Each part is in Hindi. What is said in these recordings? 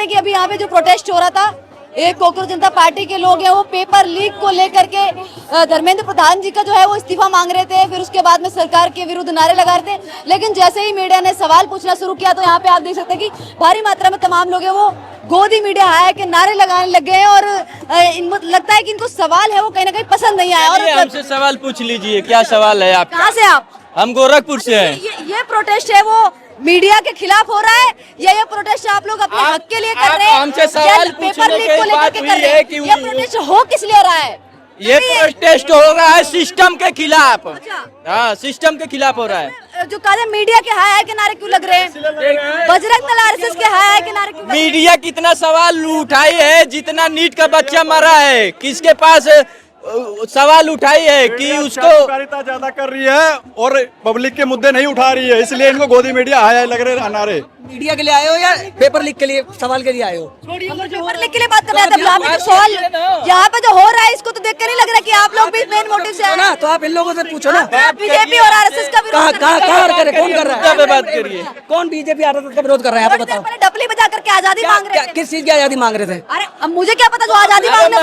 हैं कि अभी यहाँ पे जो प्रोटेस्ट हो रहा था, एक कोकरोच जनता पार्टी के लोग हैं वो पेपर लीक को लेकर के धर्मेंद्र प्रधान जी का जो है वो इस्तीफा मांग रहे थे, फिर उसके बाद में सरकार के विरुद्ध नारे लगा रहे थे। लेकिन जैसे ही मीडिया ने सवाल पूछना शुरू किया तो यहाँ पे आप देख सकते हैं कि भारी मात्रा में तमाम लोग हैं वो गोदी मीडिया है कि नारे लगाने लग गए हैं और लगता है कि इनको सवाल है वो कहीं ना कहीं पसंद नहीं आया। और हमसे सवाल पूछ लीजिए, क्या सवाल है आपका? कहाँ से आप? हम गोरखपुर से हैं। ये प्रोटेस्ट है वो मीडिया के खिलाफ हो रहा है या ये प्रोटेस्ट आप लोग अपने हक के लिए कर रहे हैं? हमसे सवाल पेपर लीक को लेकर के कर रहे हैं? ये प्रोटेस्ट हो किस लिए हो रहा है? ये प्रोटेस्ट हो रहा है सिस्टम के खिलाफ। हाँ, सिस्टम के खिलाफ हो रहा है। जो कहा मीडिया के हाय के नारे क्यों लग रहे हैं? बजरंग दल आरएसएस के हाय के नारे क्यों? मीडिया कितना सवाल उठाई है, जितना नीट का बच्चा मरा है, किसके पास सवाल उठाई है कि उसको ज्यादा कर रही है और पब्लिक के मुद्दे नहीं उठा रही है, इसलिए इनको गोदी मीडिया हाय लग रहे नारे। मीडिया के लिए आए हो या पेपर लीक के लिए सवाल के लिए आए हो? पेपर लीक के लिए बात कर रहे थे। यहाँ पे जो सवाल यहाँ पे जो हो रहा है इसको तो देख कर नहीं लग रहा कि आप लोग भी मेन मोटिव से ना, तो आप इन लोगों से पूछो ना। बीजेपी और आरएसएस का विरोध कहाँ करे, कौन कर रहा है? बात करिए, कौन बीजेपी आरएसएस का विरोध कर रहा है? आप बताओ। डपली बजा करके आजादी मांग रहे थे। किस चीज की आजादी मांग रहे थे? अरे अब मुझे क्या पता, जो आजादी मांगने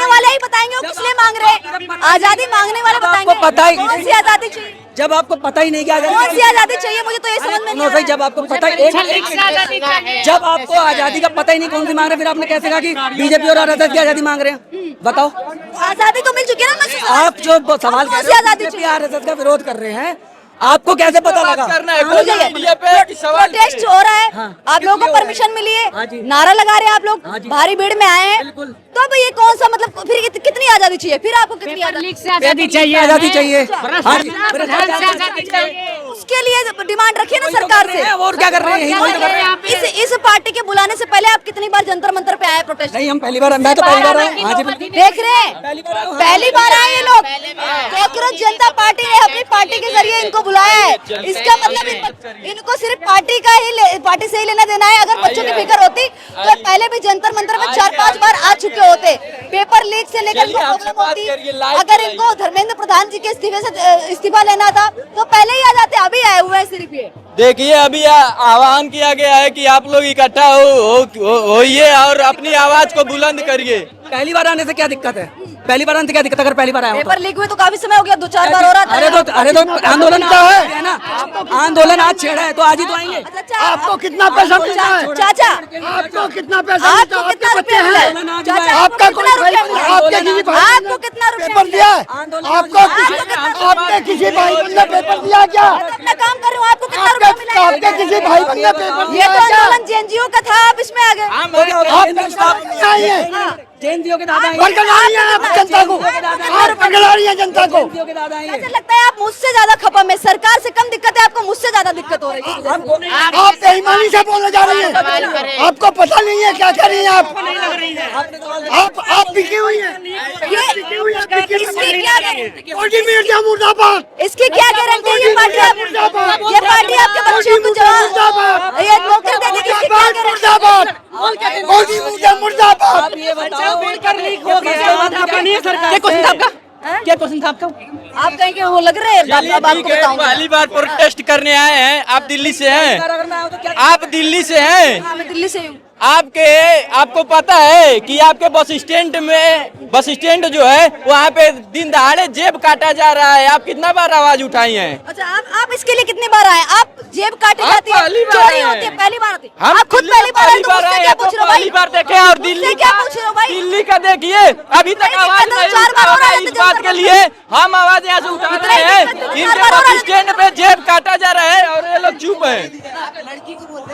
वाले ही बताएंगे वो किस लिए मांग रहे हैं। आजादी मांगने वाले बताएंगे। आपको पता ही कौन सी आजादी चाहिए? जब आपको पता ही नहीं कि कौन सी आजादी चाहिए, मुझे तो ये समझ में नहीं आ रहा है। जब आपको पता जब आपको आजादी का पता ही नहीं कौन सी मांग रहे, फिर आपने कैसे कहा कि बीजेपी और आरएसएस की आजादी मांग रहे हैं? बताओ। आजादी तो मिल चुकी है ना। आप जो सवाल कर रहे हैं आरएसएस का विरोध कर रहे हैं, आपको कैसे पता लगा? प्रोटेस्ट हो रहा है, आप लोगों को परमिशन मिली है, नारा लगा रहे हैं आप लोग, भारी भीड़ में आए हैं, तो अब ये कौन सा मतलब फिर कितनी आजादी चाहिए? फिर आपको कितनी आजादी चाहिए? आजादी चाहिए, उसके लिए डिमांड रखिए ना सरकार से। और क्या कर रहे हैं? इस पार्टी के बुलाने से पहले आप कितनी बार जंतर मंतर पे आए प्रोटेस्ट? नहीं, हम पहली बार, मैं तो पहली बार आया। देख रहे हैं, पहली बार आए ये लोग। कोकरोच जनता पार्टी ने अपनी पार्टी के जरिए इनको बुलाया है। इसका मतलब इनको सिर्फ पार्टी से ही लेना देना है। अगर बच्चों की फिक्र होती तो पहले भी जंतर मंतर में 4-5 बार आ चुके होते। पेपर लीक से लेकर प्रॉब्लम होती, अगर इनको धर्मेंद्र प्रधान जी के इस्तीफा लेना था तो पहले ही आ जाते, अभी आए हुए हैं सिर्फ ये। देखिए, अभी आह्वान किया गया है कि आप लोग इकट्ठा होइए और अपनी आवाज को बुलंद करिए। पहली बार आने से क्या दिक्कत है? पहली बार आने से क्या दिक्कत? अगर पहली बार आया पेपर लीक हुए तो काफी समय हो गया, 2-4 बार हो रहा था। अरे तो आंदोलन है ना, आंदोलन आज छेड़ा है तो आज ही तो आएंगे। आपको कितना पैसा मिलता है? चाचा, आपको कितना पैसा आपको कितना रुपया मिला है? चाचा, आपका कितना रुपया मिला है? आपको कितना रुपया दिया? आपके किसी भाई बंधु ने पेपर दिया क्या? अपना काम कर रहे हो, आपको कितना रुपया मिला है? आपके किसी भाई बंधु ने पेपर ये तो आंदोलन जेएनजीओ का था, आप इसमें आ गए। जेएनजीओ के दादा जनता को, जनता को। ऐसा लगता है आप मुझसे ज्यादा खपम है, सरकार से कम दिक्कत है आपको, मुझसे ज्यादा दिक्कत हो रही है। आप बेईमानी से बोलने जा रही हैं, आपको पता नहीं है क्या कर रही हैं आप बिकी हुई हैं। मुर्दाबाद। इसकी क्या गारंटी है? ये पार्टी आपके बच्चों को जवाब ये नौकरी दे देगी, इसकी क्या गारंटी? मुर्दाबाद। क्या क्वेश्चन था आपका? आप कहीं के वो लग रहे हैं, अब आपको बताऊंगा। पहली बार प्रोटेस्ट करने आए हैं, आप दिल्ली से हैं? आप दिल्ली से हैं? हाँ, मैं दिल्ली से हूँ। आपको पता है कि आपके बस स्टैंड जो है वहाँ पे दिन दहाड़े जेब काटा जा रहा है। आप कितना बार आवाज उठाई हैं? अच्छा, आप इसके लिए कितनी बार आए? आप जेब काटी जाती है, चोरी होती है, पहली बार होती है। आप खुद पहली बार आए तो मुझसे क्या पूछ रहे हो भाई? पहली बार देखे और दिल्ली क्या पूछ रहे हो भाई? दिल्ली का देखिए, अभी तक आवाज नहीं उठा रहा है। इस बात के लिए हम आवाज यहाँ से उठा रहे हैं। इनके बस स्टैंड पे जेब काटा जा रहा है और ये लोग चुप है।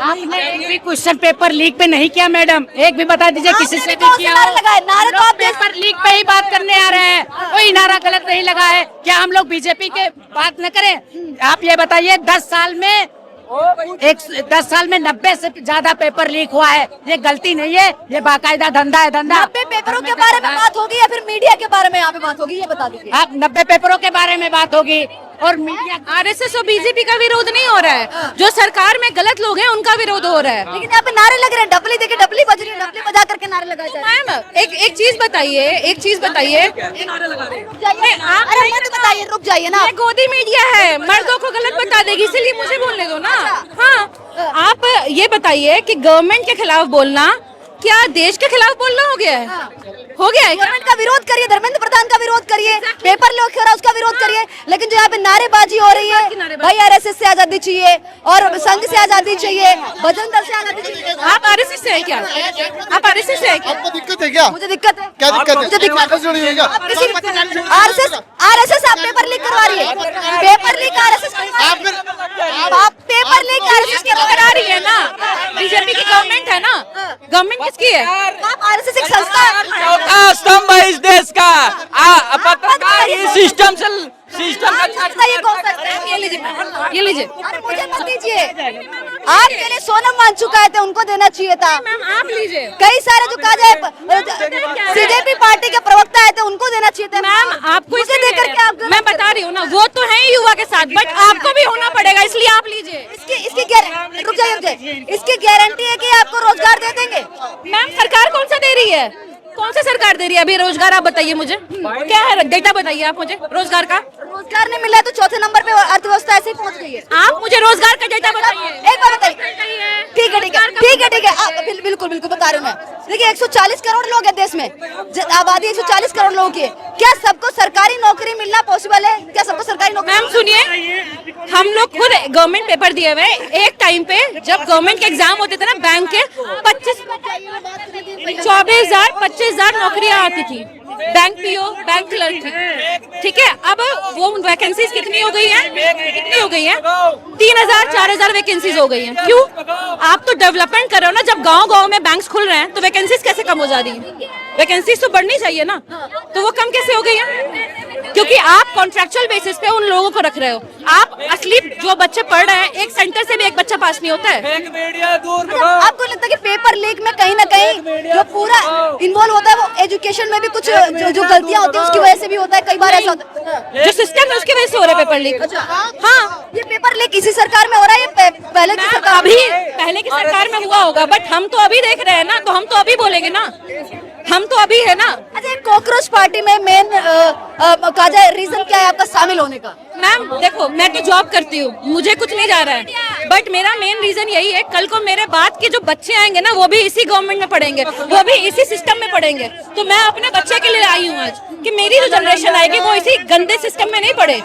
आपने एक भी क्वेश्चन पेपर लीक पे नहीं किया मैडम, एक भी बता दीजिए किसी से भी किया? नारे तो आप पेपर लीक पे ही बात करने आ रहे हैं, कोई नारा गलत नहीं लगा है। क्या हम लोग बीजेपी के बात न करें? आप ये बताइए, 10 साल में 90 से ज्यादा पेपर लीक हुआ है, ये गलती नहीं है, ये बाकायदा धंधा है। 90 पेपरों के बारे में बात होगी या फिर मीडिया के बारे में यहाँ पे बात होगी, ये बता दीजिए। आप 90 पेपरों के बारे में बात होगी और मीडिया। आरएसएस और बीजेपी का विरोध नहीं हो रहा है, जो सरकार में गलत लोग हैं उनका विरोध हो रहा है। लेकिन यहाँ पे नारे लग रहे हैं, डबली देखिए, डबली बज रही है, डबली बजा करके नारे लगाए जा रहे हैं। मैम एक चीज बताइए, अरे मत बताइए, रुक चाहिए ना। ये गोदी मीडिया है, मर्दों को गलत बता देगी, इसलिए मुझे बोलने दो ना। हाँ, आप ये बताइए कि गवर्नमेंट के खिलाफ बोलना क्या देश के खिलाफ बोलना हो गया है? हो गया है क्या? गवर्नमेंट का विरोध करिए, धर्मेंद्र प्रधान का विरोध करिए, पेपर लीक हो रहा है उसका विरोध करिए, लेकिन जो यहाँ पे नारेबाजी हो रही है, भाई आरएसएस से आजादी चाहिए और संघ से आजादी चाहिए, भजन दल से आजादी चाहिए। आप आरएसएस से हैं क्या? आप आरएसएस से हैं क्या? आपको दिक्कत है क्या? मुझे दिक्कत है। क्या दिक्कत है? मुझे दिक्कत आपस में नहीं है क्या? आरएसएस आप पेपर लीक करवा रही है, पेपर लीक आरएसएस आप पेपर लीक आरएसएस करा रही है ना, बीजेपी की गवर्नमेंट है ना, गवर्नमेंट किसकी है? आप आरएसएस एक संस्था चौथा स्तंभ है इस देश का। पत्रकार ये सिस्टम का ये कौन सा है? ये लीजिए, ये लीजिए। अरे मुझे मत दीजिए, आपके लिए सोनम मान चुका है तो उनको देना चाहिए था। मैम आप लीजिए। कई सारे जो कहा जाए सीजेपी पार्टी के प्रवक्ता है तो उनको देना चाहिए था। मैम आपको इसे देकर के आप मैं बता रही हूँ ना, वो तो है ही युवा के साथ, बट आपको भी होना पड़ेगा, इसलिए आप लीजिए। इसकी रुक जाइए, इसकी गारंटी है कि आपको रोजगार दे देंगे। मैम सरकार कौन सा दे रही है? कौन सा सरकार दे रही है अभी रोजगार? आप बताइए मुझे, क्या है डेटा बताइए आप मुझे रोजगार का। रोजगार नहीं मिला है तो चौथे नंबर पे अर्थव्यवस्था ऐसे ही पहुंच गई है। आप मुझे रोजगार का डेटा बताइए। एक बार बताइए। ठीक है ठीक है ठीक है ठीक है, बिल्कुल बिल्कुल बता रही हूँ मैं। देखिए 140 करोड़ लोग हैं देश में, आबादी 140 करोड़ लोगों की है। क्या सबको सरकारी नौकरी मिलना पॉसिबल है? क्या सबको सरकारी नौकरी? मैम सुनिए, हम लोग खुद गवर्नमेंट पेपर दिए हुए, एक टाइम पे जब गवर्नमेंट के एग्जाम होते थे ना, बैंक के 24,000 25,000 नौकरियां आती थी, बैंक पीओ, बैंक क्लर्क की। ठीक है, अब वो वैकेंसीज कितनी हो गई हैं? कितनी हो गई हैं? 3,000 4,000 वैकेंसीज हो गई हैं। क्यों? आप तो डेवलपमेंट कर रहे हो ना। जब गांव-गांव में बैंक्स खुल रहे हैं तो वैकेंसीज कैसे कम हो जा रही है? वैकेंसीज तो बढ़नी चाहिए ना, तो वो कम कैसे हो गई है? क्योंकि आप कॉन्ट्रेक्चुअल बेसिस पे उन लोगों को रख रहे हो। आप असली जो बच्चे पढ़ रहे हैं, एक सेंटर से भी एक बच्चा पास नहीं होता है। आपको लगता है कि पेपर लीक में कहीं ना कहीं जो पूरा इन्वॉल्व होता है वो एजुकेशन में भी कुछ जो गलतियां होती है उसकी वजह से भी होता है? कई बार ऐसा होता है जो सिस्टम है उसकी वजह से हो रहा है पेपर लीक। हाँ, ये पेपर लीक इसी सरकार में हो रहा है, ये पहले की सरकार अभी पहले की सरकार में हुआ होगा, बट हम तो अभी देख रहे हैं ना, तो हम तो अभी बोलेंगे ना, हम तो अभी है ना। अच्छा, कॉकरोच पार्टी में मेन कहा जाए रीजन क्या है आपका शामिल होने का? मैम देखो, मैं तो जॉब करती हूँ, मुझे कुछ नहीं जा रहा है, बट मेरा मेन रीजन यही है, कल को मेरे बाद के जो बच्चे आएंगे ना, वो भी इसी गवर्नमेंट में पढ़ेंगे, वो भी इसी सिस्टम में पढ़ेंगे। तो मैं अपने बच्चे के लिए आई हूँ आज कि मेरी जो जनरेशन आएगी वो इसी गंदे सिस्टम में नहीं पढ़े,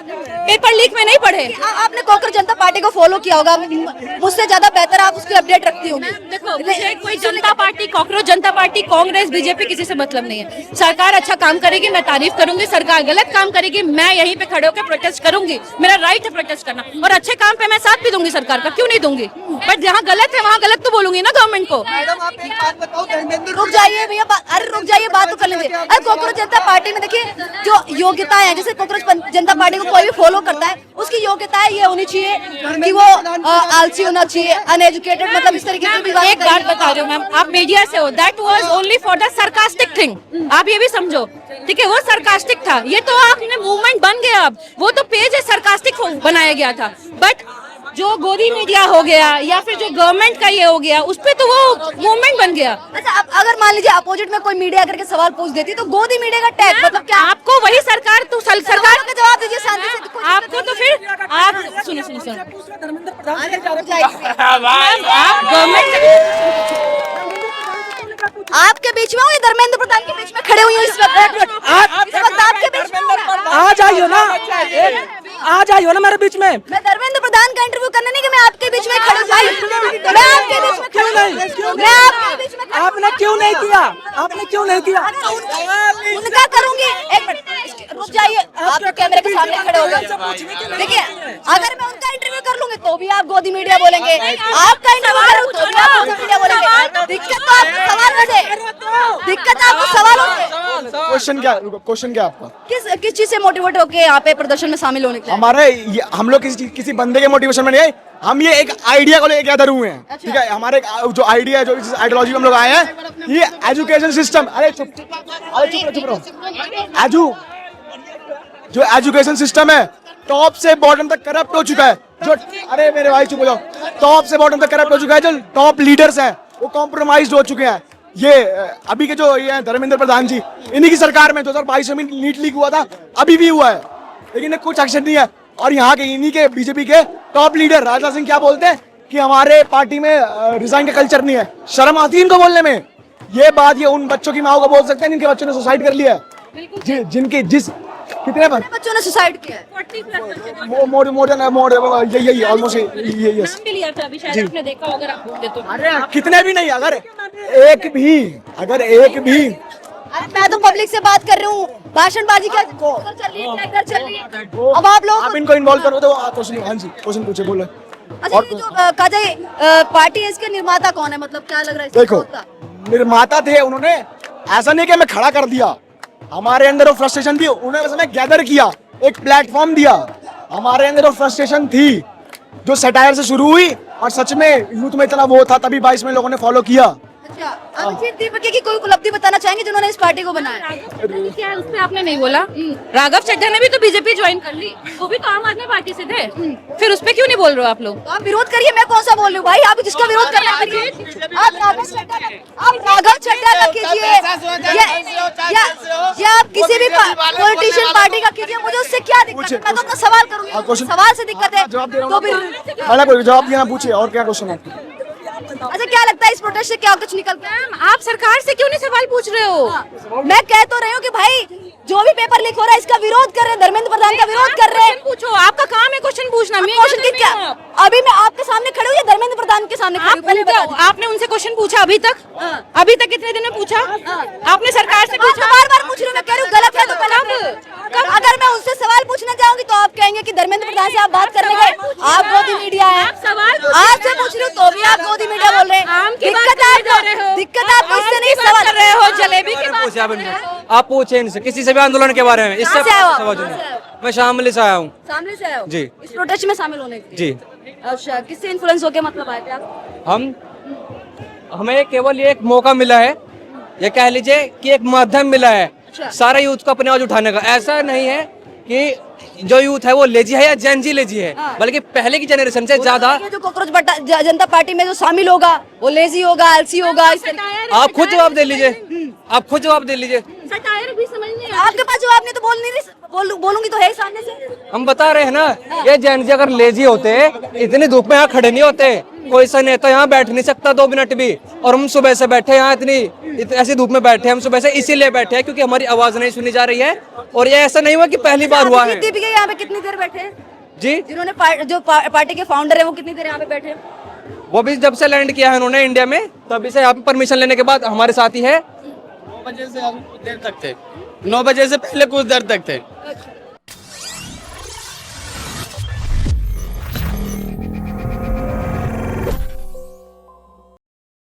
पेपर लीक में नहीं पढ़े। आपने कॉकरोच जनता पार्टी को फॉलो किया होगा, मुझसे ज्यादा बेहतर आप उसकी अपडेट रखती होंगी। देखो, मुझे कोई जनता पार्टी, कॉकरोच जनता पार्टी, कांग्रेस, बीजेपी किसी से मतलब नहीं है। सरकार अच्छा काम करेगी, मैं तारीफ करूंगी, सरकार गलत काम करेगी, मैं यहीं पे खड़े होकर प्रोटेस्ट करूंगी, मेरा राइट है प्रोटेस्ट करना, और अच्छे काम पे मैं साथ भी दूंगी सरकार का, क्यों नहीं दूंगी, बट जहाँ गलत है वहाँ गलत तो बोलूंगी ना गवर्नमेंट को। रुक जाइए भैया, अरे रुक जाइए, बात तो कर लेंगे। अरे कॉकरोच जनता पार्टी में देखिए जो योग्यता है, जैसे कॉकरोच जनता पार्टी को कोई भी फॉलो करता है, उसकी योग्यता ये होनी चाहिए कि वो आलसी होना चाहिए, अनएजुकेटेड, मतलब इस तरीके से भी। एक बात बता रही हूँ मैम, आप मीडिया से हो, that was only for the sarcastic thing, आप ये भी समझो, ठीक है, वो सरकास्टिक था। ये तो आपने मूवमेंट बन गया, अब वो तो पेज है सरकास्टिक बनाया गया था, बट जो गोदी मीडिया हो गया या फिर जो गवर्नमेंट का ये हो गया, उस पे तो वो मूवमेंट बन गया। अच्छा, अब अगर मान लीजिए अपोजिट में कोई मीडिया करके सवाल पूछ देती तो गोदी मीडिया का टैग मतलब क्या? आपको वही सरकार, तो सरकार का जवाब दीजिए शांति से। आपको तो फिर आप सुनो आप आपके बीच में हूँ या धर्मेंद्र प्रधान के बीच में खड़े हुई हूँ इस वक्त आपके बीच में हूँ। आ जाइयो ना, आ जाइयो ना मेरे बीच में। मैं धर्मेंद्र प्रधान का इंटरव्यू करने नहीं कि मैं आपके बीच में खड़े भाई, मैं आपके बीच में खड़ी हूँ, मैं आपके बीच में। आपने क्यों नहीं किया? आपने क्यों नहीं किया? उनका करूंगी। एक मिनट रुक जाइए, आप तो कैमरे के सामने खड़े हो गए। देखिए, अगर मैं उनका इंटरव्यू कर लूंगी तो भी आप गोदी मीडिया बोलेंगे, आपका इंटरव्यू करूँ तो भी आप गोदी मीडिया बोलेंगे। दिक्कत तो आपको सवाल से, दिक्कत आपको सवालों से। क्वेश्चन क्या आपका? किस चीज से मोटिवेट होके यहाँ पे प्रदर्शन में शामिल होने के लिए? हमारे हम लोग किसी बंदे के मोटिवेशन में नहीं आए, हम ये एक आइडिया को लेके इधर हुए हैं। ठीक है, हमारे जो आइडिया, जो आइडियोलॉजी में हम लोग आए हैं, ये एजुकेशन सिस्टम। अरे चुप रहो। जो एजुकेशन सिस्टम है टॉप से बॉटम तक करप्ट हो चुका है। जो अरे मेरे भाई चुप हो जाओ, टॉप से बॉटम तक करप्ट हो चुका है। जो टॉप लीडर्स हैं वो कॉम्प्रोमाइज हो चुके हैं। ये अभी के जो ये धर्मेंद्र प्रधान जी, इन्हीं की सरकार में 2022 में नीट लीक हुआ था, अभी भी हुआ है। लेकिन कुछ एक्शन नहीं है। और यहाँ के इन्हीं के बीजेपी के टॉप लीडर राजनाथ सिंह क्या बोलते हैं कि हमारे पार्टी में रिजाइन का कल्चर नहीं है। शर्म आती है इनको बोलने में। ये बात ये उन बच्चों की माँ को बोल सकते हैं जिनके बच्चों ने सुसाइड कर लिया है, जिनके जिस कितने बच्चों ने सुसाइड किया है? यही ऑलमोस्ट यही। नाम भी लिया था अभी, शायद आपने देखा होगा, आप बोलते तो। अरे कितने भी नहीं, अगर एक भी अरे मैं तो पब्लिक से बात कर रही हूँ, भाषणबाजी क्या चल रही है? अब आप लोग आप इनको इन्वॉल्व करो तो क्वेश्चन। हाँ जी, क्वेश्चन पूछे, बोले। अच्छा, ये जो काजई पार्टी है, इसके निर्माता कौन है? मतलब क्या लग रहा है इसका देखो, होता? निर्माता थे उन्होंने, ऐसा नहीं कि मैं खड़ा कर दिया। हमारे अंदर वो फ्रस्ट्रेशन थी, उन्होंने बस हमें गैदर किया, एक प्लेटफॉर्म दिया। हमारे अंदर वो फ्रस्ट्रेशन थी जो सटायर से शुरू हुई और सच में यूथ में इतना वो था, तभी 22 में लोगों ने फॉलो किया। अच्छा, अभिजीत दीपके की कोई उपलब्धि बताना चाहेंगे जिन्होंने इस पार्टी को बनाया? क्या है उस पे आपने नहीं बोला? राघव चड्ढा ने भी तो बीजेपी ज्वाइन कर ली, वो भी तो आम आदमी पार्टी से थे, फिर उस पे क्यों नहीं बोल रहे हो आप लोग? तो आप विरोध करिए, मैं कौन सा बोल रही हूँ भाई? आप जिसका विरोध करना है करिए। आप राघव चड्ढा का कीजिए या आप किसी भी पॉलिटिशियन पार्टी का कीजिए, मुझे उससे क्या दिक्कत है? मैं तो अपना सवाल करूंगी, सवाल से दिक्कत है तो फिर कोई जवाब देना, पूछिए और क्या क्वेश्चन है? अच्छा, क्या लगता है इस प्रोटेस्ट से क्या कुछ निकल के? आप सरकार से क्यों नहीं सवाल पूछ रहे हो? मैं कह तो रही हूँ कि भाई जो भी पेपर लीक हो रहा है इसका विरोध कर रहे हैं, धर्मेंद्र प्रधान का विरोध कर रहे हैं। पूछो, आपका काम है क्वेश्चन पूछना। क्वेश्चन की क्या? अभी मैं आपके सामने खड़ी हूँ या धर्मेंद्र प्रधान के सामने खड़ी हूँ? पहले बता दीजिए। आपने उनसे क्वेश्चन पूछा अभी तक? अभी तक कितने दिन में पूछा आपने सरकार से? पूछा, बार पूछ रही हूँ, मैं कह रही हूँ गलत है तो पहले अगर मैं उनसे सवाल पूछना चाहूंगी तो आप कहेंगे कि धर्मेंद्र प्रधान से आप बात करने गए, आप गोदी मीडिया है। आपसे पूछ रही हूँ तो भी आप गोदी मीडिया बोल रहे हैं। दिक्कत आपको इससे नहीं, सवाल कर रहे हो जलेबी की बात। आप पूछे इनसे किसी से भी आंदोलन के बारे में। इससे मैं शामिल से आया हूँ। सामने से आए हो जी। इस प्रोटेस्ट में शामिल होने के लिए? जी। अच्छा, किससे इन्फ्लुएंस होके मतलब आए थे आप? हमें केवल ये एक मौका मिला है, ये कह लीजिए कि एक माध्यम मिला है सारे यूथ को अपनी आवाज उठाने का। ऐसा नहीं है कि जो यूथ है वो लेजी है या जेनजी लेजी है, बल्कि पहले की जनरेशन से ज्यादा। ये जो कॉकरोच जनता पार्टी में जो शामिल होगा वो लेजी होगा, आलसी होगा, इस तरीके। आप खुद जवाब दे लीजिए, आप खुद जवाब दे लीजिए। सटायर भी समझ नहीं आपके पास जवाब नहीं तो बोल नहीं रही, बोलूंगी तो है ही सामने से। हम बता रहे हैं ना, ये जेनजी अगर लेजी होते इतनी धूप में यहाँ खड़े नहीं होते। कोई सा नेता यहाँ बैठ नहीं सकता 2 मिनट भी, और हम सुबह से बैठे यहाँ इतनी ऐसी धूप में बैठे हम सुबह से इसीलिए बैठे हैं क्योंकि हमारी आवाज नहीं सुनी जा रही है। और ये ऐसा नहीं हुआ कि पहली बार हुआ है। दीपिका यहाँ पे कितनी देर बैठे हैं? जी, जिन्होंने जो पार्टी के फाउंडर है वो कितनी देर यहाँ पे बैठे हैं? वो भी जब से लैंड किया है उन्होंने इंडिया में, तभी से यहाँ पे परमिशन लेने के बाद हमारे साथ ही है। 9 बजे से अभी कुछ देर तक थे, 9 बजे से पहले कुछ देर तक थे।